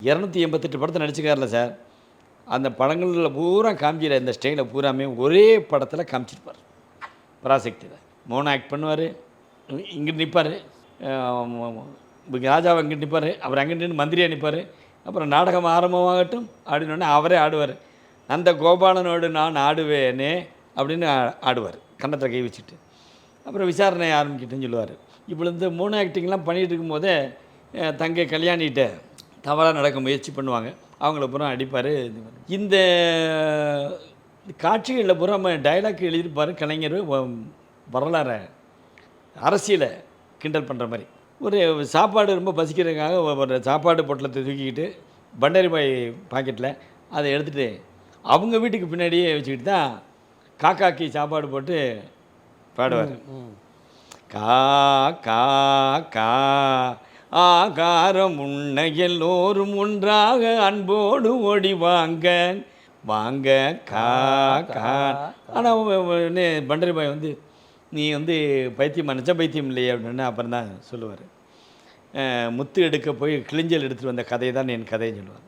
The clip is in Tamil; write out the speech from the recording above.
288 படத்தை நடிச்சுக்கார்ல சார். அந்த படங்கள்ல பூரா காமிக்கிற இந்த ஸ்டைலை பூராமே ஒரே படத்தில் காமிச்சிருப்பார். பராசக்தியில் மௌனம் ஆக்ட் பண்ணுவார். இங்கிட்டு நிற்பார், ராஜாவை அங்கிட்டு நிற்பார், அவர் அங்கிட்டு நின்று மந்திரியாக நிற்பார். அப்புறம் நாடகம் ஆரம்பமாகட்டும் அப்படின்னோடனே அவரே ஆடுவார். அந்த கோபாலனோடு நான் ஆடுவேனே அப்படின்னு ஆடுவார், கன்னத்தில் கை வச்சுட்டு. அப்புறம் விசாரணை ஆரம்பிக்கிட்டுன்னு சொல்லுவார். இப்படி இந்த மூணு ஆக்டிங்லாம் பண்ணிகிட்டு இருக்கும்போதே தங்கை கல்யாணிகிட்ட தவறாக நடக்க முயற்சி பண்ணுவாங்க. அவங்கள பூரா அடிப்பார். இந்த காட்சிகளில் பூரா டைலாக் எழுதியிருப்பார் கலைஞர். வரலாறு அரசியலை கிண்டல் பண்ணுற மாதிரி. ஒரு சாப்பாடு ரொம்ப பசிக்கிறதுக்காக ஒரு சாப்பாடு பொட்டலத்தை தூக்கிக்கிட்டு பண்டரிபாய் பாக்கெட்டில் அதை எடுத்துகிட்டு அவங்க வீட்டுக்கு பின்னாடியே வச்சுக்கிட்டு தான் காக்காக்கி சாப்பாடு போட்டு பாடுவார். கா கா கா ஆகாரம் உண்ண எல்லோரும் ஒன்றாக அன்போடு ஓடி வாங்க வாங்க கா கா. ஆனால் பண்டரிபாய் வந்து நீ வந்து பைத்தியம் நினச்சா பைத்தியம் இல்லையே அப்படின்னு அப்புறம் தான் சொல்லுவார். முத்து எடுக்க போய் கிளிஞ்சல் எடுத்துகிட்டு வந்த கதை தான் என் கதைன்னு சொல்லுவார்.